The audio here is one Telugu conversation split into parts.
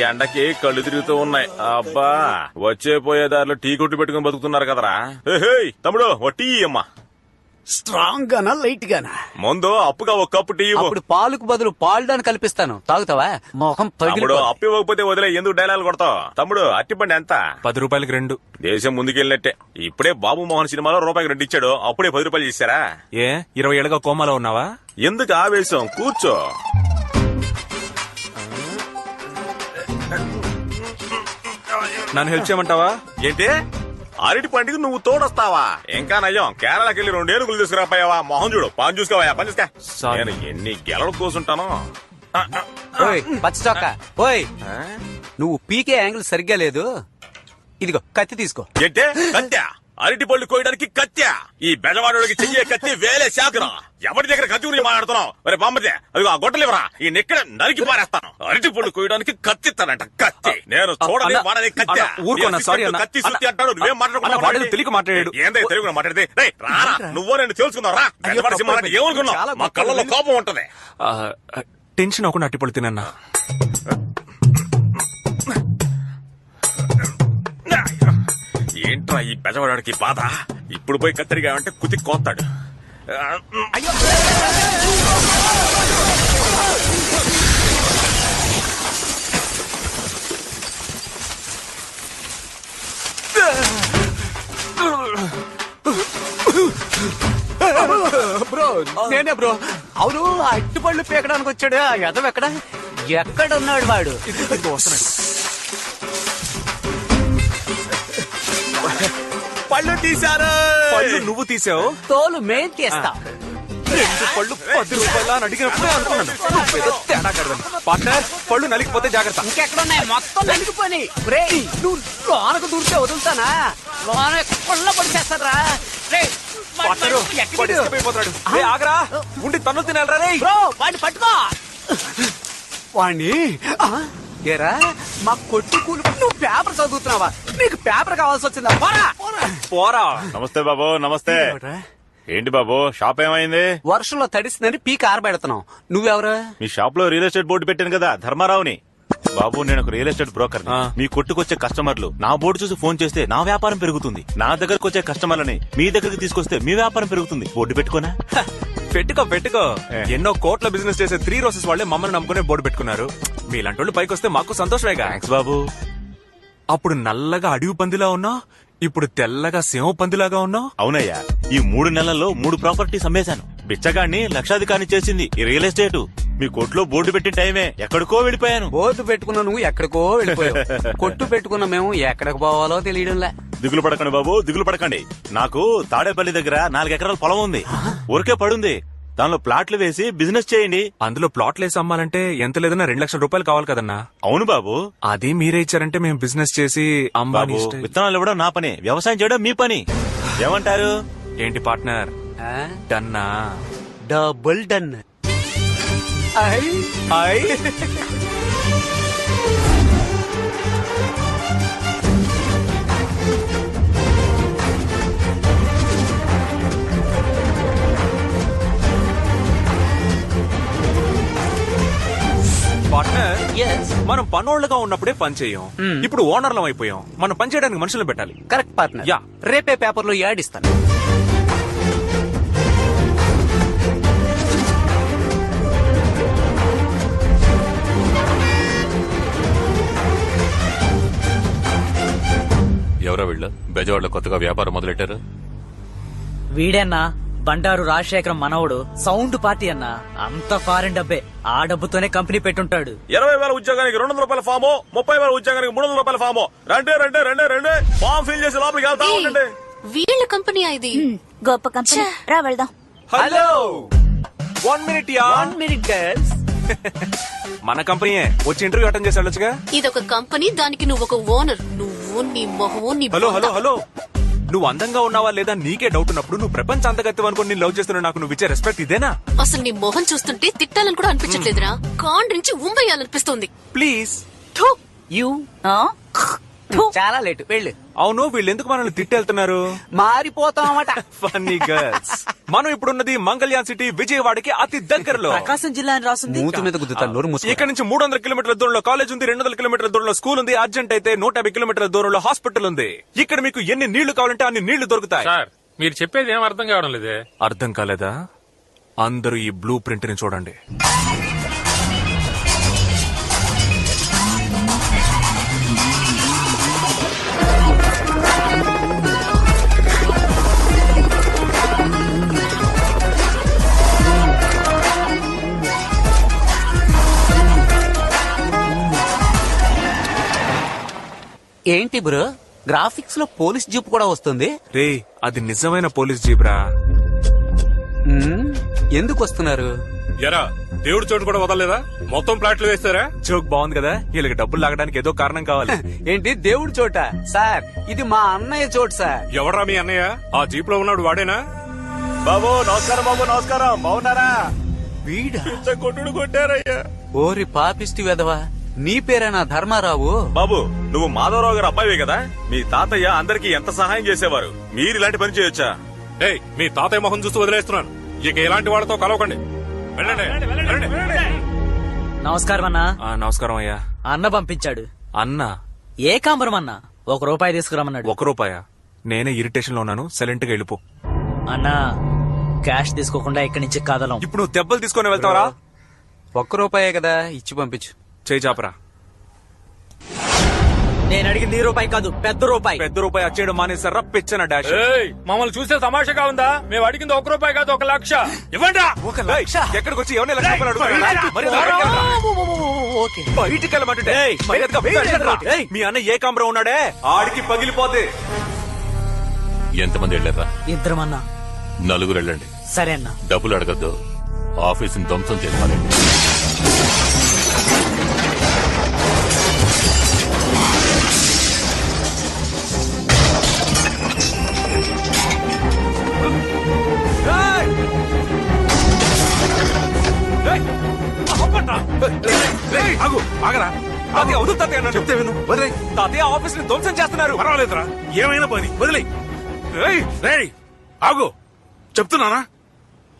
ఎండకి కళ్ళు తిరుగుతూ ఉన్నాయి. అబ్బా వచ్చే పోయే దారిలో టీ కొట్టు పెట్టుకుని బతుకుతున్నారు కదరా. తమ్ముడు ఓ టీ అమ్మా. స్ట్రాంగ్ గానా లైట్ గానా? ముందు అప్పుగా ఒక కప్పు టీ. అప్పుడు పాలుకు బదులు పాల్డాన్ని కల్పిస్తాను, తాగుతావా? మొహం తమ్ముడు అప్పు ఇవ్వకపోతే వదిలే, ఎందుకు డైలాగ్ కొడతావు? తమ్ముడు అట్టిపండి ఎంత? 10 రూపాయలకి 2. దేశం ముందుకెళ్ళినట్టే. ఇప్పుడే బాబు మోహన్ సినిమాలో రూపాయికి 2 ఇచ్చాడు, అప్పుడే 10 రూపాయలు ఇస్తారా? ఏ 20 ఏళ్ళగా కోమాలో ఉన్నావా? ఎందుకు ఆవేశం, కూర్చో. నన్ను హెల్ప్ చేయమంటావా? ఏంటి అరటి పండుగ నువ్వు తోడొస్తావా? ఇంకా నయ్యం కేరళకి వెళ్ళి 2 ఏనుగులు తీసుకురాపోయావా? మొహం చూడు, పని చూసుకోవా, పని చూసుకో. నేను ఎన్ని గెలలు కూర్చుంటాను. పచ్చ చొక్క ఓయ్, నువ్వు పీకే యాంగిల్ సరిగ్గా లేదు. ఇదిగో కత్తి తీసుకో. ఏంటే కత్త్యా? అరటి పళ్ళు కోయడానికి కత్త్యా? ఈ బెజవాడోడికి చెయ్యే కత్తి వేలే శాఖరా. ఎవరి దగ్గర కత్తి గురించి మాట్లాడుతున్నావు? మరి బామ్మదే అదిగో ఆ గొట్టలివరా, ఈ నెక్కడ నరికి పారేస్తాను. అరటి పళ్ళు కోయడానికి కత్తి ఇస్తానంట. కత్తి నేను చూడని వాడని కత్తి. కత్తి సుత్తి అంటాడు, నువ్వేం మాట్లాడుతున్నావు? తెలియక మాట్లాడాడు. ఏందే తెలుగు మాట్లాడితే? రారా నువ్వో నేను తెలుసుకున్నావు రా. ఏమనుకున్నావు? మా కళ్ళలో కోపం ఉంటది. టెన్షన్ అవ్వకుండా అట్టిపళ్ళు తినన్నా. ఏంట్రా ఈ బెజవాడికి బాధ? ఇప్పుడు పోయి కత్తెరిగా అంటే కుతి కోస్తాడు. బ్రో నేనే బ్రో. అవును అట్టిపళ్ళు పీకడానికి వచ్చాడు ఆ యదవ ఎక్కడున్నాడు వాడు? పళ్ళు తీశారు. పళ్ళు నువ్వు తీసావు, తోలు మేం తీస్తా. 2 పళ్ళు 10 రూపాయలు అని అడిగినప్పుడే అనుకున్నాను తేడా కడదాను. పార్ట్నర్ పళ్ళు నలిగిపోతే జాగ్రత్త. ఇంకెక్కడున్నాయి? మొత్తం నలిగిపోయి. నువ్వు లోనకు దూరితే వదులుతానా? లోన కొల్ల పడిచేస్తారా? ఆగరా ఉండి తన్ను తినాలరా. బ్రో వాడిని పట్టుకో. వాణ్ణి ఏరా మా కొట్టు కూలి. నువ్వు పేపర్ చదువుతున్నావా? నీకు పేపర్ కావాల్సి వచ్చిందా? పోరా. నమస్తే బాబు. నమస్తే. ఏంటి బాబు షాప్ ఏమైంది? వర్షంలో తడిసిందని పీక ఆరబెడుతున్నావు. నువ్వెవరు? మీ షాప్ లో రియల్ ఎస్టేట్ బోర్డు పెట్టాను కదా, ధర్మారావుని. బాబు నేను ఒక రియల్ ఎస్టేట్ బ్రోకర్. మీ కొట్టుకొచ్చే కస్టమర్లు నా బోర్డు చూసి ఫోన్ చేస్తే నా వ్యాపారం పెరుగుతుంది. నా దగ్గరకు వచ్చే కస్టమర్లని మీ దగ్గరికి తీసుకొస్తే మీ వ్యాపారం పెరుగుతుంది. బోర్డు పెట్టుకోనా? పెట్టుకో. ఎన్నో కోట్ల బిజినెస్ చేసే 3 రోజెస్ వాళ్ళే మమ్మల్ని నమ్ముకునే బోర్డు పెట్టుకున్నారు. మీలాంటి వాళ్ళు పైకి వస్తే మాకు సంతోషమేగా. థాంక్స్ బాబు. అప్పుడు నల్లగా అడవి పందిలా ఉన్నా, ఇప్పుడు తెల్లగా సింహ పందిలాగా ఉన్నావు. అవునయ్యా, ఈ 3 నెలల్లో 3 ప్రాపర్టీస్ అమ్మేశాను. బిచ్చగాడిని లక్షాధికారిని చేసింది ఈ రియల్ ఎస్టేట్. మీ కొట్లో బోర్డు పెట్టిన టైమే ఎక్కడికో వెళ్ళిపోయాను. బోర్డు పెట్టుకున్నా నువ్వు ఎక్కడికో వెళ్ళిపోయావు. కొట్టు పెట్టుకున్నా మేము ఎక్కడికి పోవాలో తెలియడంలే. దిగులు పడకండి బాబు, దిగులు పడకండి. నాకు తాడేపల్లి దగ్గర 4 ఎకరాల పొలం ఉంది, ఊరికే పడుంది. దానిలో ప్లాట్లు వేసి బిజినెస్ చేయండి. అందులో ప్లాట్లు వేసి అమ్మాలంటే ఎంత లేదన్నా 2 లక్షల రూపాయలు కావాలి కదన్నా. అవును బాబు. అది మీరే ఇచ్చారంటే మేము బిజినెస్ చేసి బాబు విత్తనాలు ఇవ్వడం నా పని, వ్యవసాయం చేయడం మీ పని. ఏమంటారు? ఏంటి పార్ట్నర్? డన్నా? Double done. పార్ట్నర్ మనం పనోళ్ళగా ఉన్నప్పుడే పని చేయం. ఇప్పుడు ఓనర్లం అయిపోయాం. మనం పని చేయడానికి మనుషులను పెట్టాలి. Correct partner. యా, రేపే పేపర్ లో యాడ్ ఇస్తాను. ఎవరా వీళ్ళు? బెజవాడలో కొత్తగా వ్యాపారం మొదలెట్టారు. వీడన్నా బండారు రాజశేఖరం మనవడు. సౌండ్ పార్టీ అన్నా. అంత ఫారెన్ డబ్బే. ఆ డబ్బుతోనే కంపెనీ పెట్టుంటాడు. 20,000 ఉద్యోగానికి 200 రూపాయల ఫాము, 30,000 ఉద్యోగానికి 300 రూపాయల ఫాము. రండి ఫామ్ ఫిల్ చేసి లోపలికి వెళ్తా ఉండండి. వీళ్ళ కంపెనీ ఇది. గొప్ప కంపెనీ. రా వెళ్దాం. Hello 1 minute yeah. 1 minute girls. మన కంపెనీయే. వచ్చి ఇంటర్వ్యూ అటెండ్ చేసి వెళ్ళొచ్చుగా. ఇదొక కంపెనీ, దానికి నువ్వు ఒక ఓనర్. నువ్వు నీ మొహము నీ. హలో నువ్వు అందంగా ఉన్నావా లేదా నీకే డౌట్ ఉన్నప్పుడు నువ్వు ప్రపంచ అంతగత్యం అనుకుని నేను లవ్ చేస్తున్నా. నాకు నువ్వు ఇచ్చే రెస్పెక్ట్ ఇదేనా? అసలు నీ మొహం చూస్తుంటే తిట్టాలని కూడా అనిపించట్లేదురా. కాండ్రించి ఉమ్మేయాలనిపిస్తుంది. ప్లీజ్. చాలా లేటు వెళ్ళు. అవును వీళ్ళు ఎందుకు మనల్ని తిట్టెళ్తున్నారు? మారిపోతామట. Funny girls. మనం ఇప్పుడున్నది మంగళ్యాన్ సిటీ విజయవాడకి అతి దగ్గరలో. ప్రకాశం జిల్లా అని రాసింది. మూతి మీద గుద్దుతాను, నోరు మూసుకో. ఇక్కడ నుంచి 300 కిలోమీటర్ల దూరంలో కాలేజ్ ఉంది, 200 కిలోమీటర్ల దూరంలో స్కూల్ ఉంది, అర్జెంట్ అయితే 150 కిలోమీటర్ల దూరంలో హాస్పిటల్ ఉంది. ఇక్కడ మీకు ఎన్ని నీళ్లు కావాలంటే అన్ని నీళ్లు దొరుకుతాయి. సార్ మీరు చెప్పేది ఏం అర్థం కావడం లేదే. అర్థం కాలేదా? అందరూ ఈ బ్లూ ప్రింట్ ని చూడండి. ఏంటి బ్రో, గ్రాఫిక్స్ లో పోలీస్ జీప్ కూడా వస్తుంది? రే అది నిజమైన పోలీస్ జీబ్రా. ఎందుకు వస్తున్నారు? ఎరా దేవుడి చోటు కూడా వదలలేదా? మొత్తం ప్లాట్లు వేస్తారా? జోక్ బాగుంది కదా. వీళ్ళకి డబ్బులు లాగడానికి ఏదో కారణం కావాలి. ఏంటి దేవుడి చోట? సార్ ఇది మా అన్నయ్య చోటు సార్. ఎవరా మీ అన్నయ్య? ఆ జీప్ లో ఉన్నాడు వాడేనా? బాబు నమస్కారం, బాబు నమస్కారం, బాగున్నారా? వీడా? కొట్టుడు కొట్టారయ్యా. ఓరి పాపిష్టి వెధవా, నీ పేరేనా ధర్మారావు? బాబు నువ్వు మాధవరావు గారు అబ్బాయివే కదా? మీ తాతయ్య అందరికి ఎంత సహాయం చేసేవారు, మీరు ఇలాంటి పని చేయొచ్చా? ఏయ్ మీ తాతయ్య మొహం చూస్తూ వదిలేస్తున్నాను. ఇక ఇలాంటి వాళ్ళతో కలవకండి. వెళ్ళండి, వెళ్ళండి. నమస్కారం అన్నా. నమస్కారం అయ్యా. అన్న పంపించాడు. అన్న ఏకాంబరం అన్న ₹1 తీసుకురమ్మన్నాడు. ₹1? నేనే ఇరిటేషన్ లో ఉన్నాను, సైలెంట్ గా వెళ్ళిపో. అన్నా క్యాష్ తీసుకోకుండా ఇక్కడి నుంచి కదలం. ఇప్పుడు నువ్వు దెబ్బలు తీసుకొని వెళ్తావరా? ₹1 కదా, ఇచ్చి పంపించు. చేయి చాపరా. నేను అడిగింది ₹1 కాదు, పెద్ద రూపాయి. పెద్ద రూపాయి వచ్చేయడం మానేసారా? పిచ్చన డాష్. ఏయ్ మమ్మల్ని చూస్తే తమాషాగా ఉందా? మేము అడిగింది ₹1 కాదు, 1,00,000. ఇవ్వండి. ఎక్కడికి వచ్చి ఎవరిని లక్ష రూపాయలు అడుగుతారా? మరి బయటికి వెళ్ళరా? బయటికి వెళ్ళమంటుంటే మర్యాదగా బయటికి వెళ్ళరా? మీ అన్న ఏకాంబరం ఉన్నాడే, ఆడికి పగిలిపోతే. ఎంతమంది వెళ్ళారా? 2 అన్నా. 4 వెళ్ళండి. సరే అన్నా. డబ్బులు అడగద్దు, ఆఫీసుని ధ్వంసం చేసుకోవాలి. చెప్తే విను. వదిలే తాతయ్య, ఆఫీస్ ని ధ్వంసం చేస్తున్నారు. పర్వాలేదురా, ఏమైనా పని వదిలే. ఆగు చెప్తున్నానా?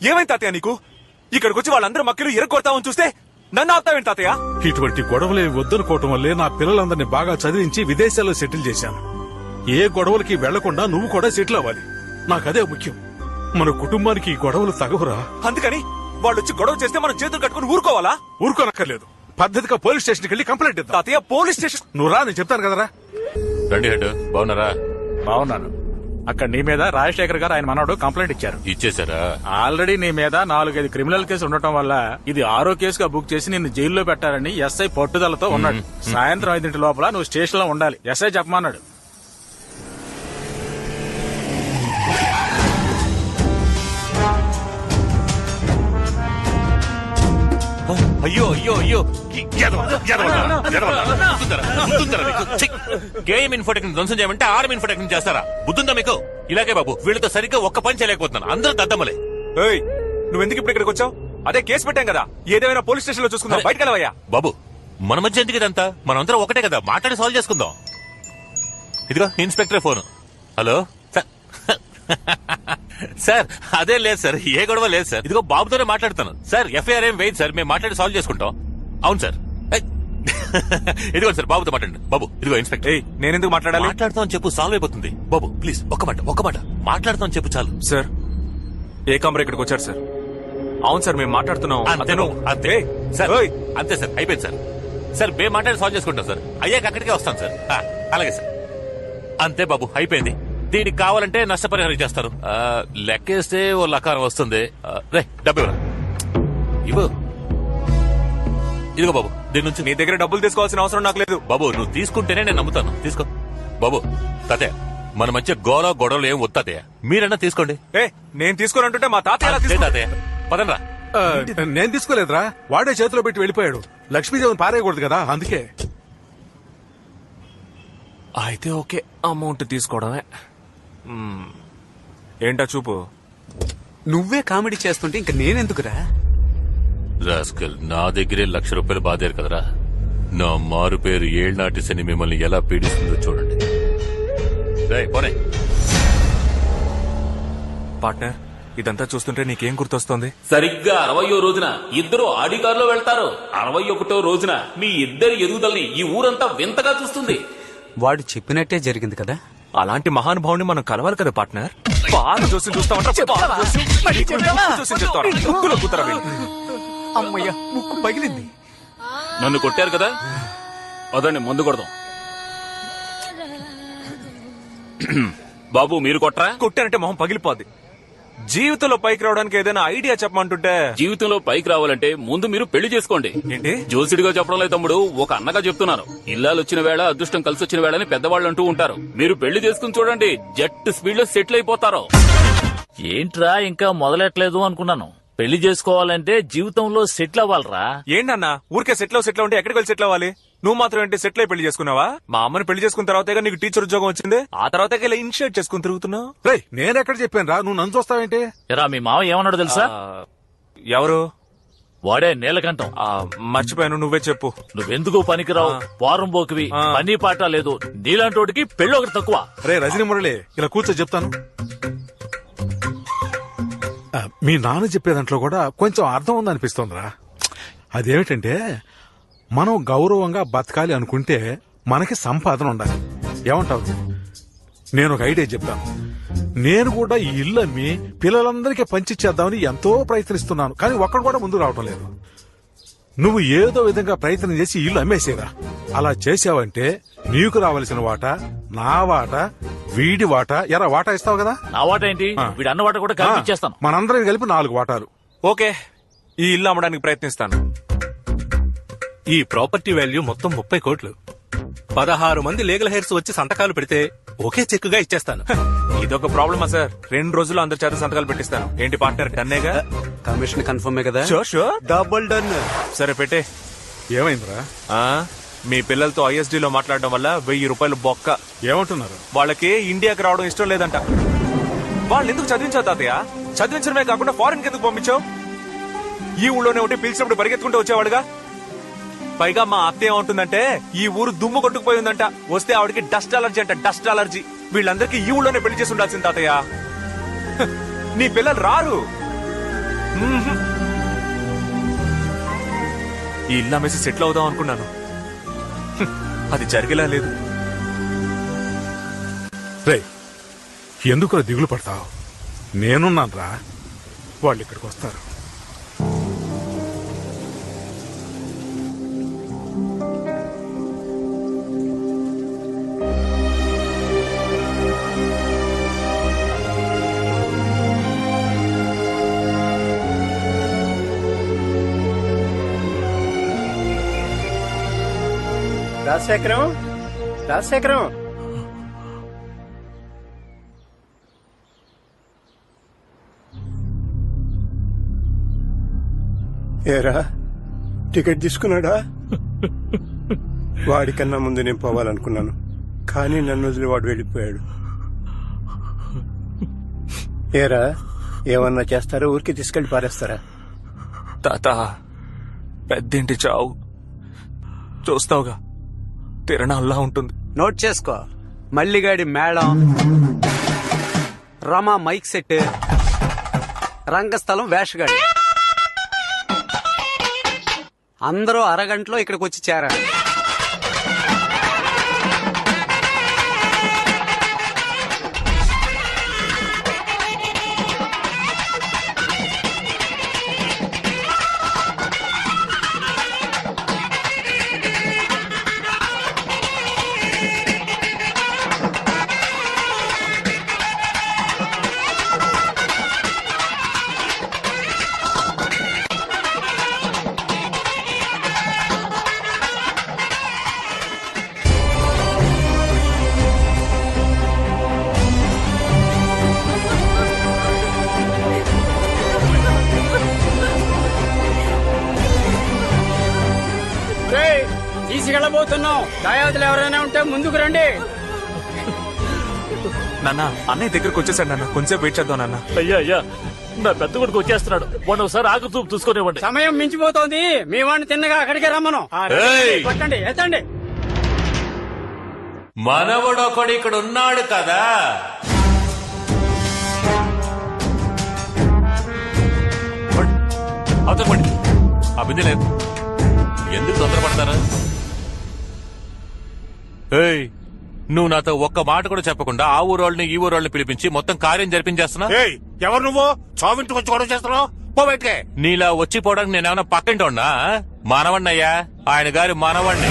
ఏమైంది తాతయ్య నీకు? ఇక్కడికి వచ్చి వాళ్ళందరూ మక్కలు ఎరగొడతామని చూస్తే నన్ను ఆపుతావేంటి తాతయ్య? ఇటువంటి గొడవలే వద్దనుకోవటం వల్లే నా పిల్లలందరినీ బాగా చదివించి విదేశాల్లో సెటిల్ చేశాను. ఏ గొడవలకి వెళ్లకుండా నువ్వు కూడా సెటిల్ అవ్వాలి, నాకదే ముఖ్యం. మన కుటుంబానికి ఈ గొడవలు తగవురా. అందుకని వాళ్ళు వచ్చి గొడవ చేస్తే మనం చేతులు కట్టుకుని ఊరుకోవాలా? ఊరుకోనక్కర్లేదు, పద్ధతిగా పోలీస్ స్టేషన్కి వెళ్ళి కంప్లైంట్ ఇద్దాం. తాతయ్య పోలీస్ స్టేషన్? నువ్వు రా, నేను చెప్తాను కదరా. రండి హెడ్, బాగున్నారా? బాగున్నాను. అక్కడ నీ మీద రాజశేఖర్ గారు ఆయన మనవడు కంప్లైంట్ ఇచ్చారు. ఇచ్చేసారా? ఆల్రెడీ నీ మీద 4-5 క్రిమినల్ కేసు ఉండటం వల్ల ఇది 6వ కేసుగా బుక్ చేసి నిన్ను జైల్లో పెట్టారని ఎస్ఐ పట్టుదలతో ఉన్నాడు. సాయంత్రం 5 లోపల నువ్వు స్టేషన్ లో ఉండాలి, ఎస్ఐ చెప్పమన్నాడు. అయ్యో అయ్యో అయ్యో, గేమ్ ఇన్ఫోటెక్ని ధ్వంసం చేయమంటే ఆర్మ్ ఇన్ఫోటెక్ని చేస్తారా? బుద్ధుందా మీకు? ఇలాగే బాబు, వీళ్ళతో సరిగ్గా ఒక్క పని చేయలేకపోతున్నాను, అందరూ దద్దమ్మలే. ఏయ్ నువ్వెందుకు ఇప్పుడు ఇక్కడికి వచ్చావు? అదే కేసు పెట్టాం కదా, ఏదేమైనా పోలీస్ స్టేషన్ లో చూసుకుందాం. బయటకు వెళ్ళవయ్యా. బాబు మన మధ్య ఎందుకు ఇదంతా? మనందరం ఒకటే కదా, మాట్లాడి సాల్వ్ చేసుకుందాం. ఇదిగో ఇన్స్పెక్టర్ ఫోన్. హలో సార్, అదే లేదు సార్, ఏ గొడవ లేదు సార్. ఇదిగో బాబుతోనే మాట్లాడుతాను సార్. ఎఫ్ఐఆర్ ఏం వేయదు సార్, మేము మాట్లాడి సాల్వ్ చేసుకుంటాం. అవును సార్. ఇదిగో సార్ బాబుతో మాట్లాడండి. బాబు ఇదిగో ఇన్స్పెక్టర్. నేనెందుకు మాట్లాడాలి? మాట్లాడుతాం అని చెప్పు, సాల్వ్ అయిపోతుంది. బాబు ప్లీజ్ ఒక్క మాట మాట్లాడుతాం అని చెప్పు చాలు. సార్ ఏకాంబరం ఇక్కడికి వచ్చారు సార్. అవును సార్, మేము మాట్లాడుతున్నాం. అంతే సార్, అంతే సార్, అయిపోయింది సార్. సార్ మేము మాట్లాడి సాల్వ్ చేసుకుంటాం సార్. అయ్యాక అక్కడికే వస్తాం సార్. అలాగే సార్, అంతే బాబు, అయిపోయింది. దీనికి కావాలంటే నష్టపరిహారం చేస్తారు. లెక్కేస్తే ఓ లకారం వస్తుంది. రే డబ్బు ఇవ్వు. ఇదిగో బాబు, దీని నుంచి నీ దగ్గర డబ్బులు తీసుకోవాల్సిన అవసరం నాకు లేదు. బాబు నువ్వు తీసుకుంటేనే నేను నమ్ముతాను. తీసుకో బాబు. తాతయ్య మన మధ్య గొడవలు ఏం వద్దు తాతయ్య, మీరన్నా తీసుకోండి. నేను తీసుకోనంటుంటే మా తాతయ్య. తాతయ్య పదనరా. నేను తీసుకోలేదురా, వాడే చేతిలో పెట్టి వెళ్ళిపోయాడు. లక్ష్మీదేవిని పారేయకూడదు కదా, అందుకే. అయితే ఓకే, అమౌంట్ తీసుకోవడమే. ఏంటా చూపు? నువ్వే కామెడీ చేస్తుంటే ఇంక నేనెందుకురా? రాస్కల్, నా దగ్గరే ₹1,00,000 బాధారు కదరా. నా మారు పేరు ఏళ్నాటి శని మిమ్మల్ని ఎలా పీడిస్తుందో చూడండి. పోనే పార్ట్నర్, ఇదంతా చూస్తుంటే నీకేం గుర్తొస్తుంది? సరిగ్గా 60వ రోజున ఇద్దరు ఆడి కారులో వెళ్తారు. 61వ రోజున మీ ఇద్దరి ఎదుగుదలని ఈ ఊరంతా వింతగా చూస్తుంది. వాడు చెప్పినట్టే జరిగింది కదా. అలాంటి మహానుభావుని మనం కలవాలి కదా పార్ట్నర్. పాత జోస్యం చూస్తామంటే అమ్మయ్య, ముక్కు పగిలింది. నన్ను కొట్టారు కదా, అదండి ముందు కొడదాం. బాబు మీరు కొట్రా? కొట్టారంటే మొహం పగిలిపోద్ది. జీవితంలో పైకి రావడానికి ఏదైనా ఐడియా చెప్పమంటుంటే. జీవితంలో పైకి రావాలంటే ముందు మీరు పెళ్లి చేసుకోండి. ఏంటి జోసిడిగా చెప్పడం లేదు తమ్ముడు, ఒక అన్నగా చెప్తున్నాను. ఇల్లాలు వచ్చిన వేళ అదృష్టం కలిసి వచ్చిన వేళ అని పెద్దవాళ్ళు అంటూ ఉంటారు. మీరు పెళ్లి చేసుకుని చూడండి, జట్టు స్పీడ్ లో సెటిల్ అయిపోతారు. ఏంట్రా ఇంకా మొదలెట్లేదు అనుకున్నాను. పెళ్లి చేసుకోవాలంటే జీవితంలో సెటిల్ అవ్వాలరా. ఏంటన్నా ఊరికే సెటిల్ ఉంటే ఎక్కడికి వెళ్ళి సెటిల్ అవ్వాలి? నువ్వు మాత్రం ఏంటి సెటిల్ అయి పెళ్లి చేసుకున్నావా? మా అమ్మని పెళ్లి చేసుకున్న తర్వాతే నీకు టీచర్ ఉద్యోగం వచ్చింది. ఆ తర్వాత ఇలా ఇనిషియేట్ చేసుకుని తిరుగుతున్నావు. రేయ్, నేనెక్కడ చెప్పాను రా, నువ్వు నన్ను చూస్తావేంటి? ఎరా మీ మావ ఏమన్నాడు తెలుసా? ఎవరు? వాడే నీలకంఠం. మర్చిపోయాను, నువ్వే చెప్పు. నువ్వెందుకు పనికిరావు, వారం పోకివి, పని పాట లేదు, నీలాంటోడికి పెళ్లి ఒకటి తక్కువ. రే రజనీ మురళి, ఇలా కూర్చో చెప్తాను. మీ నాన్న చెప్పే దాంట్లో కూడా కొంచెం అర్థం ఉందనిపిస్తోందిరా. అదేమిటంటే మనం గౌరవంగా బతకాలి అనుకుంటే మనకి సంపాదన ఉండాలి. ఏమంటావు? నేను ఒక ఐడియా చెప్తాను. నేను కూడా ఈ ఇల్లు అమ్మి పిల్లలందరికీ పంచిచ్చేద్దామని ఎంతో ప్రయత్నిస్తున్నాను, కానీ ఒక్కడు కూడా ముందుకు రావటం లేదు. నువ్వు ఏదో విధంగా ప్రయత్నం చేసి ఇల్లు అమ్మేసేరా. అలా చేసావంటే నీకు రావాల్సిన వాటా, నా వాటా, వీడి వాటా, ఎరా వాటా ఇస్తావు కదా. నా వాటా ఏంటి, వీడి అన్న వాటా కూడా కలిపి ఇచ్చేస్తాను. మనందరం కలిపి 4 వాటాలు. ఓకే, ఈ ఇల్లు అమ్మడానికి ప్రయత్నిస్తాను. ఈ ప్రాపర్టీ వాల్యూ మొత్తం 30 కోట్లు. 16 మంది లీగల్ హెయిర్స్ వచ్చి సంతకాలు పెడితే ఒకే చెక్కుగా ఇచ్చేస్తాను. ఇదొక ప్రాబ్లమా సార్? 2 రోజుల్లో అందరి చేత సంతకాలు పెట్టిస్తాను. ఏంటి పార్ట్నర్, డన్నేగా? కమిషన్ కన్ఫర్మే కదా? Sure double done. సరే పెట్టే. ఏమైందిరా? మీ పిల్లలతో ISD లో మాట్లాడడం వల్ల 1000 రూపాయలు బొక్క. ఏమంటున్నారు? వాళ్ళకి ఇండియాకి రావడం ఇష్టం లేదంట. వాళ్ళు ఎందుకు చదివించావు తాతయ్య? చదివించడమే కాకుండా ఫారెన్ కి ఎందుకు పంపించావు? ఈ ఊళ్ళోనే ఉంటే పిలిచినప్పుడు పరిగెత్తుకుంటూ వచ్చేవాడుగా. పైగా మా అత్త ఏమంటుందంటే ఈ ఊరు దుమ్ము కొట్టుకుపోయిందంట. వస్తే ఆవిడకి డస్ట్ అలర్జీ అంట, డస్ట్ అలర్జీ. వీళ్ళందరికీ ఈ ఊళ్ళోనే పెళ్లి చేసి ఉండాల్సింది తాతయ్య. నీ పిల్లలు రారు. ఈ ఇల్లు అమ్మేసి సెటిల్ అవుదాం అనుకున్నాను, అది జరిగేలా లేదు. రే, ఎందుకు దిగులు పడతావు? నేనున్నాను రా, వాళ్ళు ఇక్కడికి వస్తారు. రాజశేఖరం ఏరా, టికెట్ తీసుకున్నాడా? వాడికన్నా ముందు నేను పోవాలనుకున్నాను, కానీ నన్ను వదిలి వాడు వెళ్ళిపోయాడు. ఏరా, ఏమన్నా చేస్తారా? ఊరికి తీసుకెళ్లి పారేస్తారా? తాత, పెద్దింటి చావు చూస్తావుగా, తిరణాల్లా ఉంటుంది. నోట్ చేసుకో. మల్లిగాడి మేళం, రమా మైక్ సెట్, రంగస్థలం వేషగాడి, అందరూ అరగంటలో ఇక్కడికి వచ్చి చేరారు. తీసుకెళ్ళబోతున్నాం. దాయాదులు ఎవరైనా ఉంటే ముందుకు రండి. నాన్న, అన్నయ్య దగ్గరకు వచ్చేసాడు నాన్న, కొంచెం వెయిట్ చేద్దాం నాన్న. అయ్యా, నా పెద్ద కొడుకు వచ్చేస్తున్నాడు, వాడు ఒకసారి ఆకు చూపు చూసుకునేవ్వండి. సమయం మించిపోతోంది. మీ వాడిని తిన్నగా అక్కడికే రమ్మను. పట్టండి, ఎత్తండి. మనవడొకడు ఇక్కడ ఉన్నాడు కదా. అవతలపండి. ఆ బిందె లేదు. ఎందుకు తొందరపడతారా? ఏయ్, నువ్వు నాతో ఒక్క మాట కూడా చెప్పకుండా ఆ ఊరోళ్ళని ఈ ఊరోళ్ళని పిలిపించి మొత్తం కార్యం జరిపించేస్తున్నా. ఎవరు నువ్వు చావింటికి వచ్చి గొడవ చేస్తున్నావు? పో బయటికి. నీలా వచ్చిపోవడానికి నేనేమన్నా పక్కింటి ఉన్నా? మనవణ్ణయ్యా, ఆయన గారి మనవణ్ణి.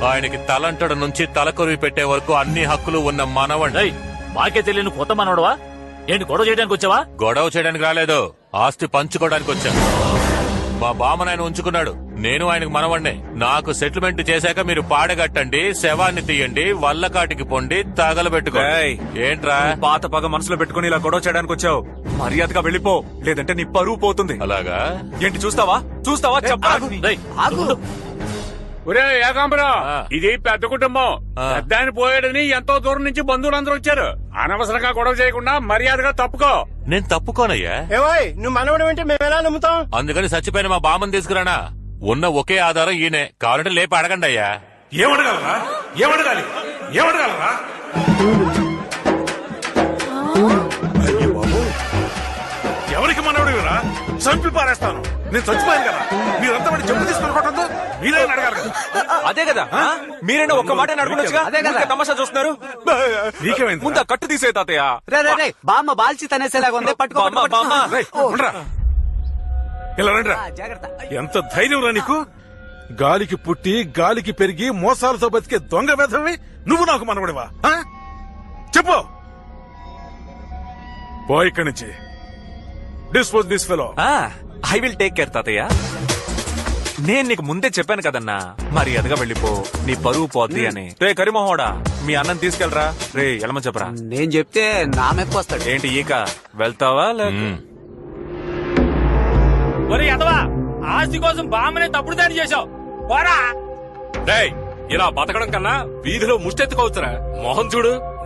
ఆయనకి తలంటడ నుంచి తలకొరివి పెట్టే వరకు అన్ని హక్కులు ఉన్న మనవణ్ణి. మాకే తెలియని కొత్త మనవడవా? ఏంటి గొడవ చేయడానికి వచ్చావా? గొడవ చేయడానికి రాలేదు, ఆస్తి పంచుకోవడానికి వచ్చా. మా బామ్మను ఆయన ఉంచుకున్నాడు, నేను ఆయనకు మనవణ్ణి. నాకు సెటిల్మెంట్ చేశాక మీరు పాడగట్టండి, శవాన్ని తీయండి, వల్లకాటికి పొండి, తగలబెట్టుకో. ఏంట్రా పాత పగ మనసులో పెట్టుకుని ఇలా గొడవ చేయడానికి వచ్చావు? మర్యాదగా వెళ్ళిపో, లేదంటే నీ పరువు పోతుంది. అలాగా? ఏంటి చూస్తావా? చూస్తావా? చెప్పా. ఒరే ఏకాంబరం, ఇది పెద్ద కుటుంబం. పెద్ద ఆయన పోయాడని ఎంతో దూరం నుంచి బంధువులందరూ వచ్చారు. అనవసరంగా గొడవ చేయకుండా మర్యాదగా తప్పుకో. నేను తప్పుకోనయ్యా. నువ్వు మనవడం అంటే మేము ఎలా నమ్ముతాం? అందుకని చచ్చిపోయిన మా బామ్మని తీసుకురానా? ఉన్న ఒకే ఆధారం ఈయనే, కావాలంటే లేపి అడగండి అయ్యా. ఏమడగలరా? ఏమడగాలి? ఏమడగలరా? అయ్యో బాబు, ఎవరికి మనవడివిరా? చంపి పారేస్తాను. నేను చచ్చిపోయాను కదా, మీరంతా వాడి చెప్పు తీసుకొని కొట్టద్దు. మీరైనా అడగాలి కదా. అదే కదా, మీరైనా ఒక్క మాట అడగొచ్చుగా. అదే కదా. తమాషా చూస్తున్నారు. నీకేమైంది? ముందు కట్టు తీసే తాతయ్య. రే బామ్మ బాల్చి తనేసేలాగా ఉంది. పట్టుకో రేయ్, ఉండరా. ఇలా రండిరా. ఎంత ధైర్యం రా నీకు? గాలికి పుట్టి గాలికి పెరిగి మోసాలతో బతికే దొంగ వెధవి నువ్వు నాకు మనవడివా? చెప్పు. పో ఇక్కడి నుంచి. Dispose this fellow. I will take care తాతయ్య. నేను నీకు ముందే చెప్పాను కదన్నా, మర్యాదగా వెళ్ళిపో, నీ పరువు పోద్ది అని. రే కరిమోహోడా, మీ అన్నం తీసుకెళ్ళరా. రే ఎలమని చెప్పరా. నేను చెప్తే నా మెప్పు వస్తాడు. ఏంటి ఈక వెళ్తావా? ఒరే ఎదవా, ఆస్తి కోసం బామ్మనే తప్పుడు దాడి చేశావు. పోరా. ఇలా బతకడం కన్నా వీధిలో ముష్టెత్తుకోవచ్చురా. మొహం చూడు.